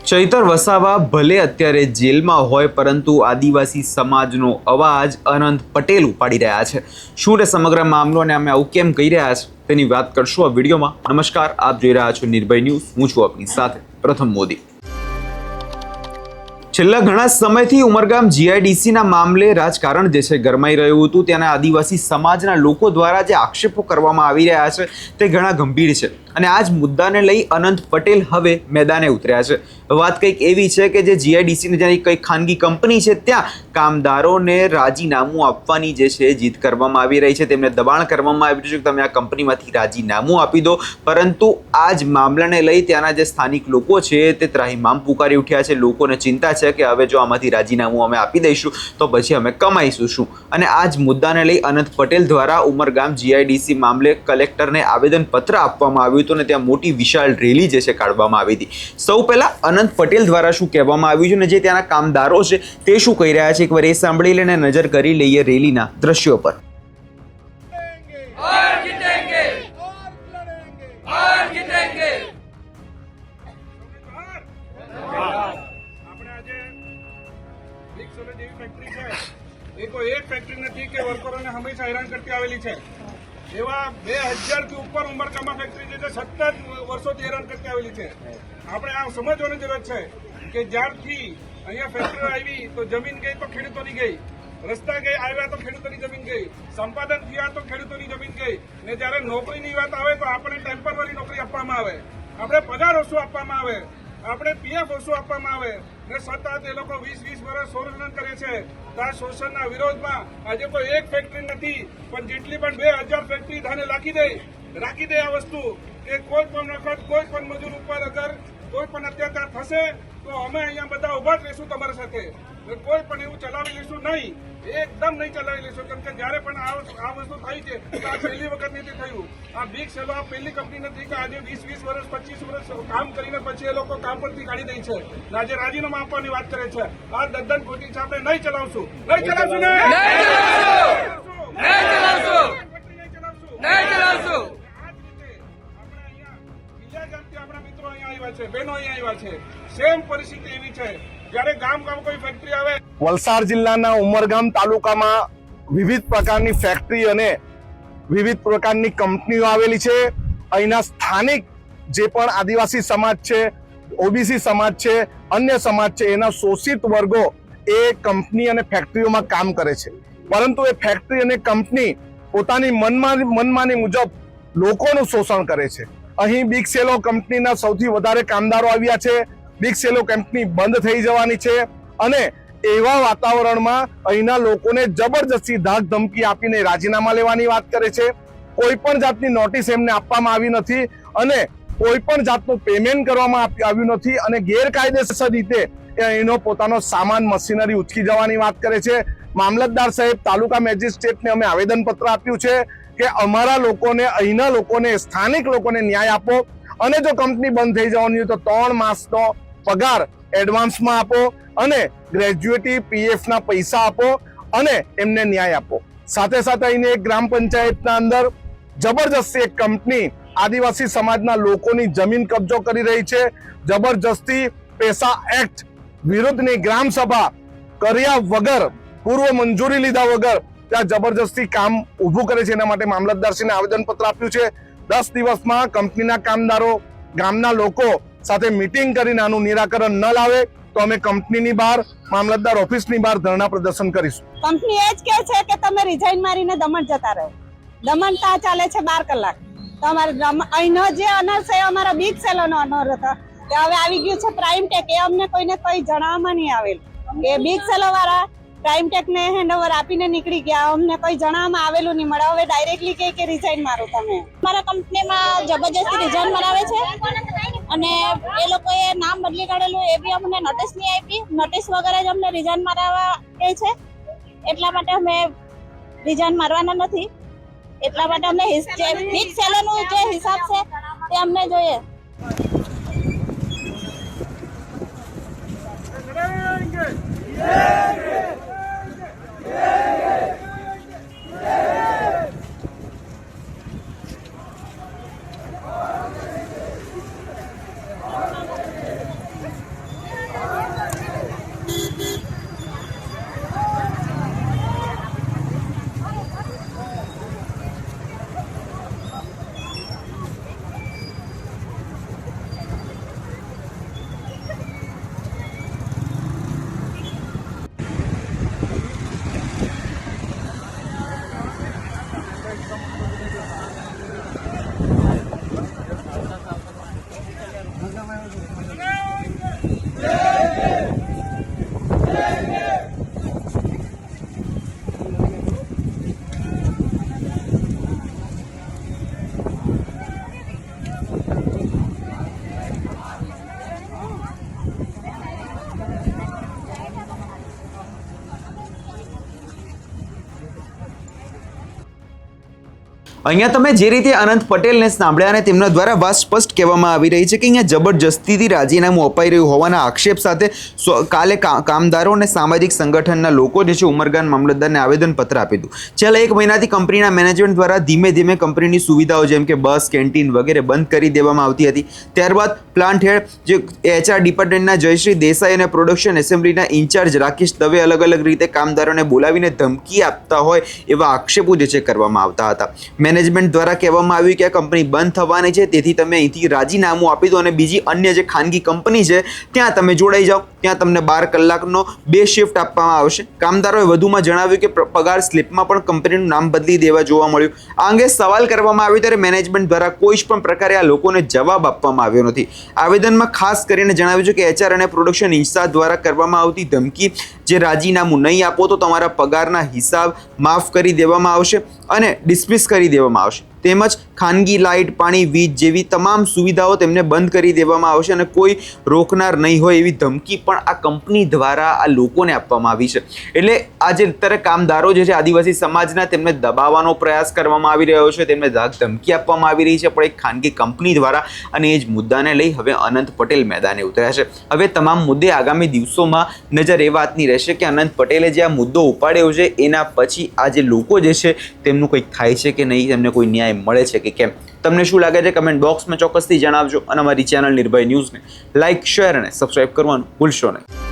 ચૈતર વસાવા ભલે અત્યારે જેલમાં હોય પરંતુ આદિવાસી સમાજનો અવાજ અનંત પટેલ ઉપાડી રહ્યા છે। શું તે સમગ્ર મામલો અને અમે આવું કેમ કહી રહ્યા છે તેની વાત કરશું આ વિડીયોમાં। નમસ્કાર, આપ જોઈ રહ્યા છો નિર્ભય ન્યૂઝ। હું છું આપની સાથે પ્રથમ મોદી। છેલ્લા ઘણા સમયથી ઉમરગામ જીઆઈડીસીના મામલે રાજકારણ જે છે ગરમાઈ રહ્યું હતું। ત્યાંના આદિવાસી સમાજના લોકો દ્વારા જે આક્ષેપો કરવામાં આવી રહ્યા છે તે ઘણા ગંભીર છે અને આ જ મુદ્દાને લઈ અનંત પટેલ હવે મેદાને ઉતર્યા છે। વાત કંઈક એવી છે કે જે જીઆઈડીસીની જેની કંઈક ખાનગી કંપની છે ત્યાં કામદારોને રાજીનામું આપવાની જે છે જીદ કરવામાં આવી રહી છે। તેમને દબાણ કરવામાં આવી રહ્યું છે કે તમે આ કંપનીમાંથી રાજીનામું આપી દો, પરંતુ આ જ મામલાને લઈ ત્યાંના જે સ્થાનિક લોકો છે તે ત્રાહિમામ પુકારી ઉઠ્યા છે। લોકોને ચિંતા છે કે હવે જો આમાંથી રાજીનામું અમે આપી દઈશું તો પછી અમે કમાઈશું શું। અને આ જ મુદ્દાને લઈ અનંત પટેલ દ્વારા ઉમરગામ જીઆઈડીસી મામલે કલેક્ટરને આવેદનપત્ર આપવામાં આવ્યું હતું અને ત્યાં મોટી વિશાળ રેલી જે છે કાઢવામાં આવી હતી। સૌ પહેલા અનંત પટેલ દ્વારા શું કહેવામાં આવ્યું છે અને જે ત્યાંના કામદારો છે તે શું કહી રહ્યા છે એકવાર એ સાંભળી લઈને નજર કરી લઈએ રેલીના દ્રશ્યો પર। एक फैक्ट्री नहीं कि वर्करों ने हमेशा हैरान करती आवेली है। एवं 2000 की ऊपर उमरगाम फैक्ट्री जो सतत वर्षों हैरान करती आवेली है। आपणे आ समझवानी जरूरत है कि ज्यारथी अहींया फैक्ट्री आई तो जमीन गई तो खेडूतोनी गई, रस्ता गई आव्या तो खेडूतोनी जमीन गई, संपादन थया तो खेडूतोनी जमीन गई ने ज्यारे नौकरीनी वात आवे तो आपणे टेम्पररी नौकरी आपवामां आवे, आपणे पगार ओछो आपवामां आवे, આપણે પીએફ ઓછું આપવામાં આવે ને સતત એ લોકો 20-20 વર્ષ શોષણ કરે છે। તો આ શોષણના વિરોધમાં આજે કોઈ એક ફેક્ટરી નથી પણ જેટલી પણ 2000 ફેક્ટરી ધાને રાખી દે આ વસ્તુ કે કોઈ પણ વખત કોઈ પણ મજૂર ઉપર અગર કોઈ પણ અત્યાચાર થશે તો અમે અહીંયા બધા ઉભા જ રહીશું તમારા સાથે। કોઈ પણ એવું ચલાવી લઈશું નહીં, એકદમ નહીં ચલાવી લઈશું। કેમ કે જયારે પણ આ વસ્તુ થઈ છે તો આ પહેલી વખત નથી થયું। આ બિગ સેલો આ પહેલી કંપની નથી કે આજે 20-20 વર્ષ 25 વર્ષ કામ કરીને પછી એ લોકો કામ પરથી કાઢી દે છે ને આજે રાજીનામા આપવાની વાત કરે છે। આ તદ્દન ખોટી છે। આપણે નહીં ચલાવશું, નહીં ચલાવશું, નહીં ચલાવશું। આપણા મિત્રો અહીંયા આવ્યા છે, બહેનો અહીંયા આવ્યા છે, સેમ પરિસ્થિતિ એવી છે। જ્યારે ગામ કોઈ ફેક્ટરી આવે। વલસાડ જિલ્લાના ઉમરગામ તાલુકામાં વિવિધ પ્રકારની ફેક્ટરી અને વિવિધ પ્રકારની કંપનીઓ આવેલી છે। અહીંના સ્થાનિક જે પણ આદિવાસી સમાજ છે, ઓબીસી સમાજ છે, અન્ય સમાજ છે, એના શોષિત વર્ગો એ કંપની અને ફેક્ટરીઓમાં કામ કરે છે। પરંતુ એ ફેક્ટરી અને કંપની પોતાની મનમાની મુજબ લોકોનું શોષણ કરે છે। અહીં બિગ સેલો કંપનીના સૌથી વધારે કામદારો આવ્યા છે। બિગ સેલો કંપની બંધ થઈ જવાની છે અને એવા વાતાવરણમાં અહીંના લોકોને જબરજસ્તી ધાક ધમકી આપીને રાજીનામા લેવાની વાત કરે છે। કોઈ પણ જાતની નોટિસ એમને આપવામાં આવી નથી અને કોઈ પણ જાતનું પેમેન્ટ કરવામાં આવ્યું નથી અને ગેરકાયદેસર રીતે એનો પોતાનો સામાન મશીનરી ઉચકી જવાની વાત કરે છે। મામલતદાર સાહેબ, તાલુકા મેજિસ્ટ્રેટને અમે આવેદનપત્ર આપ્યું છે કે અમારા લોકોને, અહીંના લોકોને, સ્થાનિક લોકોને ન્યાય આપો અને જો કંપની બંધ થઈ જવાની હોય તો 3 માસનો પગાર એડવાન્સમાં આપો અને ગ્રેજ્યુએટી પીએફના પૈસા આપો અને એમને ન્યાય આપો। સાથે સાથે અહીં એક ગ્રામ પંચાયતના અંદર જબરજસ્તી એક કંપની આદિવાસી સમાજના લોકોની જમીન કબજો કરી રહી છે। જબરજસ્તી પેસા એક્ટ વિરુદ્ધની ગ્રામ સભા કર્યા વગર, પૂર્વ મંજૂરી લીધા વગર ત્યાં જબરજસ્તી કામ ઊભું કરે છે। એના માટે મામલતદારશ્રીને આવેદનપત્ર આપ્યું છે। 10 દિવસમાં કંપનીના કામદારો ગામના લોકો સાથે મીટિંગ કરીને આનું નિરાકરણ ન લાવે તો અમે કંપનીની બહાર, મામલતદાર ઓફિસની બહાર ધરણા પ્રદર્શન કરીશું। કંપની એ જ કહે છે કે તમે રિઝાઇન મારીને દમણ જતા રહો। દમણ ત્યાં ચાલે છે 12 કલાક। તો અમારે અહીંનો જે અનર છે અમારા બિગ સેલોનો અનર હતો તે હવે આવી ગયું છે પ્રાઇમ ટેક। એ અમને કોઈને કોઈ જણાવવામાં નહીં આવેલું કે બિગ સેલો વાળા પ્રાઇમ ટેકને હેન્ડઓવર આપીને નીકળી ગયા। અમને કોઈ જણાવવામાં આવેલું નહીં મળે। હવે ડાયરેક્ટલી કહે કે રિઝાઇન મારો તમે। અમારા કંપનીમાં જબરજસ્તી રિઝાઇન મરાવે છે અને એ લોકોએ નામ બદલી કાઢેલું એ બી અમને નોટિસ નહીં આપી। નોટિસ વગર જ અમને રિઝાઇન મારવા કહે છે। એટલા માટે અમે રિઝાઇન મારવાના નથી। એટલા માટે અમને બિગ સેલોનું જે હિસાબ છે તે અમને જોઈએ। અહીંયા તમે જે રીતે અનંત પટેલને સાંભળ્યા અને તેમના દ્વારા વાત સ્પષ્ટ કહેવામાં આવી રહી છે કે અહીંયા જબરજસ્તીથી રાજીનામું અપાઈ રહ્યું હોવાના આક્ષેપ સાથે કાલે કામદારો અને સામાજિક સંગઠનના લોકો જે છે ઉમરગામ મામલતદારને આવેદનપત્ર આપ્યું હતું. છેલ્લા 1 મહિનાથી કંપનીના મેનેજમેન્ટ દ્વારા ધીમે ધીમે કંપનીની સુવિધાઓ જેમ કે બસ, કેન્ટીન વગેરે બંધ કરી દેવામાં આવતી હતી. ત્યારબાદ પ્લાન્ટ હેડ જે HR ડિપાર્ટમેન્ટના જયશ્રી દેસાઈ અને પ્રોડક્શન એસેમ્બલીના ઇન્ચાર્જ રાકેશ દવે અલગ અલગ રીતે કામદારોને બોલાવીને ધમકી આપતા હોય એવા આક્ષેપો જે છે કરવામાં આવતા હતા. મેનેજમેન્ટ દ્વારા કહેવામાં આવ્યું કે આ કંપની બંધ થવાની છે, તેથી તમે અહીંથી રાજીનામું આપી દો અને બીજી અન્ય જે ખાનગી કંપની છે ત્યાં તમે જોડાઈ જાઓ, ત્યાં તમને 12 કલાકનો 2 શિફ્ટ આપવામાં આવશે. કામદારોએ વધુમાં જણાવ્યું કે પગાર સ્લિપમાં પણ કંપનીનું નામ બદલી દેવા જોવા મળ્યું. આ અંગે સવાલ કરવામાં આવ્યો ત્યારે મેનેજમેન્ટ દ્વારા કોઈ જ પણ પ્રકારે આ લોકોને જવાબ આપવામાં આવ્યો નથી. આવેદનમાં ખાસ કરીને જણાવ્યું છે કે HR અને પ્રોડક્શન ઇન્ચાર્જ દ્વારા કરવામાં આવતી ધમકી, જે રાજીનામું નહીં આપો તો તમારા પગારના હિસાબ માફ કરી દેવામાં આવશે અને ડિસમિસ કરી દેવામાં આવશે, તેમજ ખાનગી લાઇટ, પાણી, વીજ જેવી તમામ સુવિધાઓ તેમને બંધ કરી દેવામાં આવશે અને કોઈ રોકનાર નહીં હોય એવી ધમકી પણ આ કંપની દ્વારા આ લોકોને આપવામાં આવી છે. એટલે આ જે અત્યારે કામદારો જે છે આદિવાસી સમાજના, તેમને દબાવવાનો પ્રયાસ કરવામાં આવી રહ્યો છે, તેમને ધમકી આપવામાં આવી રહી છે પણ એક ખાનગી કંપની દ્વારા, અને એ જ મુદ્દાને લઈ હવે અનંત પટેલ મેદાને ઉતર્યા છે. હવે તમામ મુદ્દે આગામી દિવસોમાં નજર એ વાતની રહેશે કે અનંત પટેલે જે આ મુદ્દો ઉપાડ્યો છે એના પછી આ જે લોકો જે છે તેમનું કંઈક થાય છે કે નહીં, તેમને કોઈ ન્યાય મળે છે કે કેમ. તમને શું લાગે છે કમેન્ટ બોક્સમાં ચોક્કસથી જણાવજો અને અમારી ચેનલ નિર્ભય ન્યૂઝને લાઇક, શેર અને સબસ્ક્રાઇબ કરવાનું ભૂલશો નહીં.